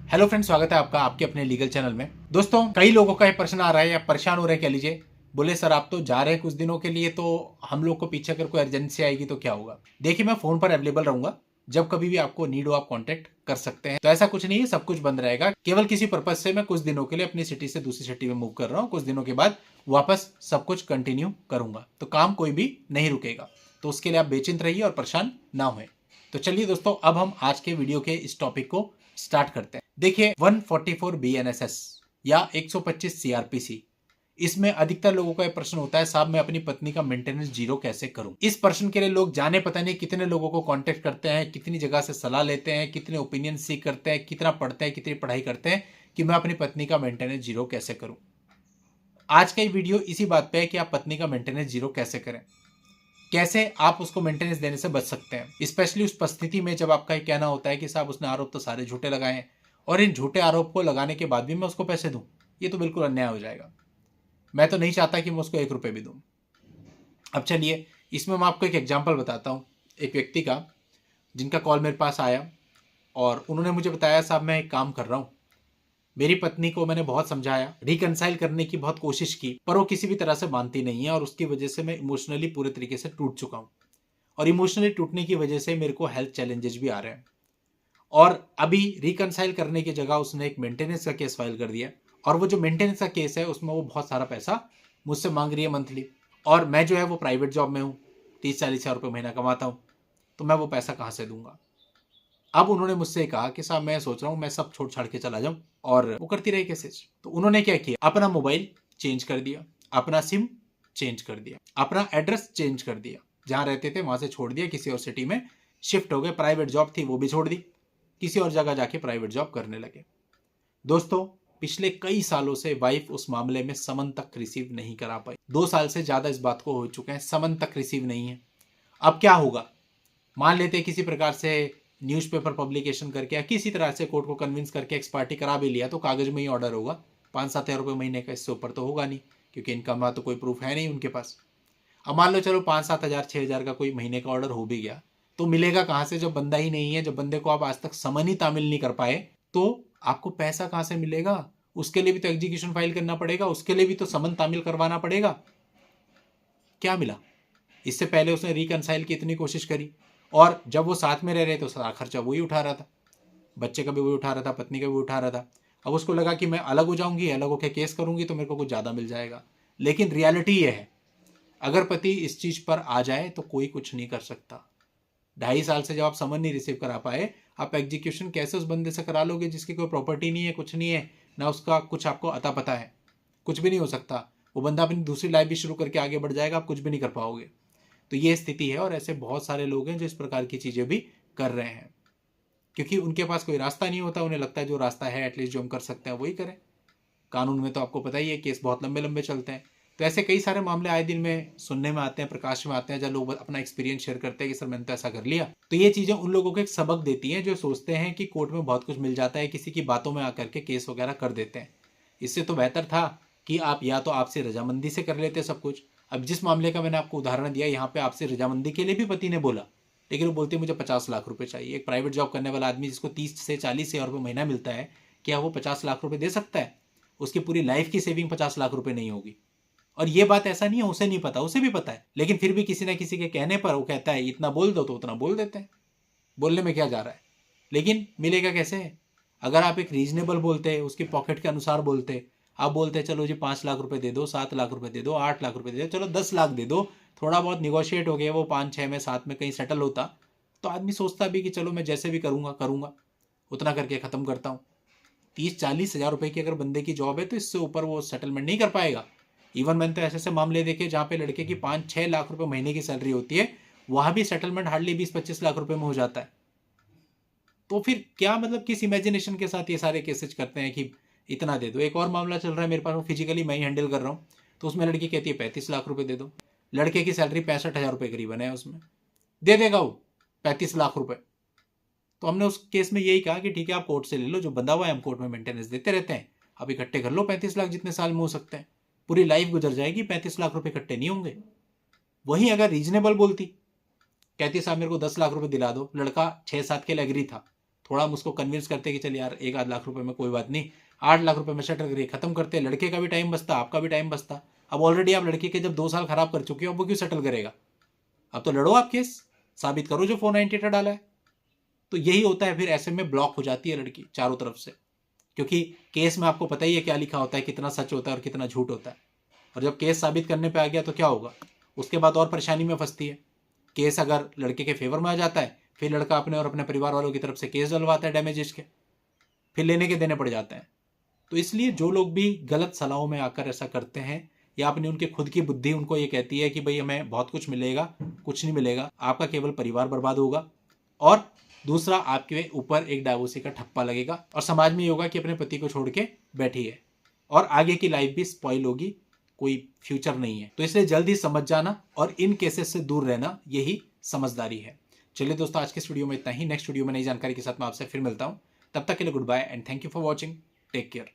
Hello friends, स्वागत है आपका आपके अपने लीगल चैनल में। दोस्तों, कई लोगों का ये प्रश्न आ रहा है या परेशान हो रहे हैं कह लीजिए, बोले सर आप तो जा रहे हैं कुछ दिनों के लिए, तो हम लोग को पीछे अगर कोई अर्जेंसी आएगी तो क्या होगा। देखिए, मैं फोन पर अवेलेबल रहूंगा, जब कभी भी आपको नीड हो आप कांटेक्ट कर सकते हैं। तो ऐसा कुछ नहीं है, सब कुछ बंद रहेगा। केवल किसी पर्पज से मैं कुछ दिनों के लिए अपनी सिटी से दूसरी सिटी में मूव कर रहा हूँ। कुछ दिनों के बाद वापस सब कुछ कंटिन्यू करूंगा, तो काम कोई भी नहीं रुकेगा। तो उसके लिए आप बेचिंत रहिए और परेशान ना हुए। तो चलिए दोस्तों, अब हम आज के वीडियो के इस टॉपिक को स्टार्ट करते हैं। देखिए, 144 BNSS या 125 CRPC, इसमें अधिकतर लोगों का यह प्रश्न होता है, साहब मैं अपनी पत्नी का मेंटेनेंस जीरो कैसे करूं। इस प्रश्न के लिए लोग जाने पता नहीं कितने लोगों को कांटेक्ट करते हैं, कितनी जगह से सलाह लेते हैं, कितने ओपिनियन सीख करते हैं, कितना पढ़ते हैं, कितनी पढ़ाई करते हैं कि मैं अपनी पत्नी का मेंटेनेंस जीरो कैसे करूं। आज का ये वीडियो इसी बात पे है कि आप पत्नी का मेंटेनेंस जीरो कैसे करें, कैसे आप उसको मेंटेनेंस देने से बच सकते हैं। स्पेशली उस परिस्थिति में जब आपका ये कहना होता है कि साहब उसने आरोप तो सारे झूठे लगाए हैं और इन झूठे आरोप को लगाने के बाद भी मैं उसको पैसे दूं, ये तो बिल्कुल अन्याय हो जाएगा। मैं तो नहीं चाहता कि मैं उसको 1 रुपये भी दूं। अब चलिए, इसमें मैं आपको एक एग्जाम्पल बताता हूँ, एक व्यक्ति का, जिनका कॉल मेरे पास आया और उन्होंने मुझे बताया, साहब मैं एक काम कर रहा हूँ, मेरी पत्नी को मैंने बहुत समझाया, रिकंसाइल करने की बहुत कोशिश की, पर वो किसी भी तरह से मानती नहीं है और उसकी वजह से मैं इमोशनली पूरे तरीके से टूट चुका हूँ। और इमोशनली टूटने की वजह से मेरे को हेल्थ चैलेंजेस भी आ रहे हैं। और अभी रिकंसाइल करने की जगह उसने एक मेंटेनेंस का केस फाइल कर दिया, और वो जो मेंटेनेंस का केस है उसमें वो बहुत सारा पैसा मुझसे मांग रही है मंथली। और मैं जो है वो प्राइवेट जॉब में हूँ, 30-40 हज़ार रुपये महीना कमाता हूँ, तो मैं वो पैसा कहाँ से दूंगा। अब उन्होंने मुझसे कहा कि साहब मैं सोच रहा हूँ मैं सब छोड़ छाड़ के चला जाऊं, और वो करती रही केसेस। तो उन्होंने क्या किया, अपना मोबाइल चेंज कर दिया, अपना सिम चेंज कर दिया, अपना एड्रेस चेंज कर दिया, जहां रहते थे वहां से छोड़ दिया, किसी और सिटी में शिफ्ट हो गए। प्राइवेट जॉब थी वो भी छोड़ दी, किसी और जगह जाके प्राइवेट जॉब करने लगे। दोस्तों, पिछले कई सालों से वाइफ उस मामले में समन तक रिसीव नहीं करा पाई। 2 साल से ज्यादा इस बात को हो चुके हैं, समन तक रिसीव नहीं है। अब क्या होगा, मान लेते किसी प्रकार से न्यूज़पेपर पब्लिकेशन करके या किसी तरह से कोर्ट को कन्विंस करके एक्स पार्टी करा भी लिया, तो कागज में ही ऑर्डर होगा, 5-7 हज़ार रुपये महीने का, इससे ऊपर तो होगा नहीं, क्योंकि इनकम का तो कोई प्रूफ है नहीं उनके पास। अब मान लो चलो 5-7 हज़ार 6 हज़ार का कोई महीने का ऑर्डर हो भी गया, तो मिलेगा कहाँ से जब बंदा ही नहीं है, जब बंदे को आप आज तक समन ही तामील नहीं कर पाए, तो आपको पैसा कहाँ से मिलेगा। उसके लिए भी तो एग्जीक्यूशन फाइल करना पड़ेगा, उसके लिए भी तो समन तामील करवाना पड़ेगा। क्या मिला, इससे पहले उसने रिकंसाइल की इतनी कोशिश करी, और जब वो साथ में रह रहे तो सारा खर्चा वही उठा रहा था, बच्चे का भी वही उठा रहा था, पत्नी का भी उठा रहा था। अब उसको लगा कि मैं अलग हो जाऊंगी, अलग होकर केस करूंगी तो मेरे को कुछ ज़्यादा मिल जाएगा। लेकिन रियलिटी ये है, अगर पति इस चीज़ पर आ जाए तो कोई कुछ नहीं कर सकता। 2.5 साल से जब आप समन नहीं रिसीव करा पाए, आप एग्जीक्यूशन कैसे उस बंदे से करा लोगे जिसकी कोई प्रॉपर्टी नहीं है, कुछ नहीं है, ना उसका कुछ आपको अता पता है। कुछ भी नहीं हो सकता। वो बंदा अपनी दूसरी लाइफ भी शुरू करके आगे बढ़ जाएगा, आप कुछ भी नहीं कर पाओगे। तो ये स्थिति है, और ऐसे बहुत सारे लोग हैं जो इस प्रकार की चीज़ें भी कर रहे हैं, क्योंकि उनके पास कोई रास्ता नहीं होता। उन्हें लगता है जो रास्ता है एटलीस्ट जो हम कर सकते हैं वही करें। कानून में तो आपको पता ही है, केस बहुत लंबे लंबे चलते हैं। तो ऐसे कई सारे मामले आए दिन में सुनने में आते हैं, प्रकाश में आते हैं, जब लोग अपना एक्सपीरियंस शेयर करते हैं कि सर मैंने तो ऐसा कर लिया। तो ये चीज़ें उन लोगों को एक सबक देती हैं जो सोचते हैं कि कोर्ट में बहुत कुछ मिल जाता है, किसी की बातों में आकर के केस वगैरह कर देते हैं। इससे तो बेहतर था कि आप या तो आपसे रजामंदी से कर लेते सब कुछ। अब जिस मामले का मैंने आपको उदाहरण दिया, यहाँ पे आपसे रजामंदी के लिए भी पति ने बोला, लेकिन वो बोलते मुझे 50 लाख रुपए चाहिए। एक प्राइवेट जॉब करने वाला आदमी जिसको 30 से 40 हज़ार रुपये महीना मिलता है, क्या वो 50 लाख रुपए दे सकता है। उसकी पूरी लाइफ की सेविंग 50 लाख रुपए नहीं होगी। और ये बात ऐसा नहीं है उसे नहीं पता, उसे भी पता है, लेकिन फिर भी किसी ना किसी के कहने पर वो कहता है इतना बोल दो, तो उतना बोल देते हैं। बोलने में क्या जा रहा है, लेकिन मिलेगा कैसे। अगर आप एक रीजनेबल बोलते, उसकी पॉकेट के अनुसार बोलते, आप बोलते चलो जी 5 लाख रुपए दे दो, 7 लाख रुपए दे दो, 8 लाख रुपए दे दो, चलो 10 लाख दे दो, थोड़ा बहुत निगोशिएट हो गया, वो 5-6 में 7 में कहीं सेटल होता, तो आदमी सोचता भी कि चलो मैं जैसे भी करूंगा करूंगा, उतना करके खत्म करता हूँ। 30-40 हज़ार रुपए की अगर बंदे की जॉब है तो इससे ऊपर वो सेटलमेंट नहीं कर पाएगा। इवन मैंने तो ऐसे ऐसे मामले देखे जहाँ पे लड़के की 5-6 लाख रुपए महीने की सैलरी होती है, वहां भी सेटलमेंट हार्डली 20-25 लाख रुपए में हो जाता है। तो फिर क्या मतलब, किस इमेजिनेशन के साथ ये सारे केसेज करते हैं कि इतना दे दो। एक और मामला चल रहा है मेरे पास, वो फिजिकली मैं ही हैंडल कर रहा हूँ, तो उसमें लड़की कहती है 35 लाख रुपए दे दो। लड़के की सैलरी 65 हज़ार रुपये करीबन है, उसमें दे देगा वो 35 लाख रुपए। तो हमने उस केस में यही कहा कि ठीक है आप कोर्ट से ले लो, जो बंधा हुआ है हम कोर्ट में मेंटेनेंस देते रहते हैं, आप इकट्ठे कर लो 35 लाख, जितने साल में हो सकते हैं, पूरी लाइफ गुजर जाएगी, 35 लाख रुपए इकट्ठे नहीं होंगे। वहीं अगर रीजनेबल बोलती, कहती साहब मेरे को 10 लाख रुपए दिला दो, लड़का 6-7 के लिए एग्री था, थोड़ा हम उसको कन्विंस करते कि चल यार 1-8 लाख रुपए में कोई बात नहीं, 8 लाख रुपए में सेटल करिए, खत्म करते, लड़के का भी टाइम बचता, आपका भी टाइम बचता। अब ऑलरेडी आप लड़के के जब 2 साल खराब कर चुके हो, अब वो क्यों सेटल करेगा? अब तो लड़ो आप केस, साबित करो जो 498 डाला है। तो यही होता है, फिर ऐसे में ब्लॉक हो जाती है लड़की चारों तरफ से, क्योंकि केस में आपको पता ही है क्या लिखा होता है, कितना सच होता है और कितना झूठ होता है। और जब केस साबित करने पे आ गया तो क्या होगा, उसके बाद और परेशानी में फंसती है। केस अगर लड़के के फेवर में आ जाता है, फिर लड़का अपने और अपने परिवार वालों की तरफ से केस डलवाता है डैमेजेस के, फिर लेने के देने पड़ जाते हैं। तो इसलिए जो लोग भी गलत सलाहों में आकर ऐसा करते हैं, या अपनी उनकी खुद की बुद्धि उनको ये कहती है कि भाई हमें बहुत कुछ मिलेगा, कुछ नहीं मिलेगा, आपका केवल परिवार बर्बाद होगा, और दूसरा आपके ऊपर एक डाइवोर्सी का ठप्पा लगेगा, और समाज में ये होगा कि अपने पति को छोड़ के बैठी है, और आगे की लाइफ भी स्पॉइल होगी, कोई फ्यूचर नहीं है। तो इसलिए जल्दी समझ जाना और इन केसेस से दूर रहना, यही समझदारी है। चलिए दोस्तों, आज के इस वीडियो में इतना ही। नेक्स्ट वीडियो में नई जानकारी के साथ मैं आपसे फिर मिलता हूं। तब तक के लिए goodbye and thank you for watching. Take care.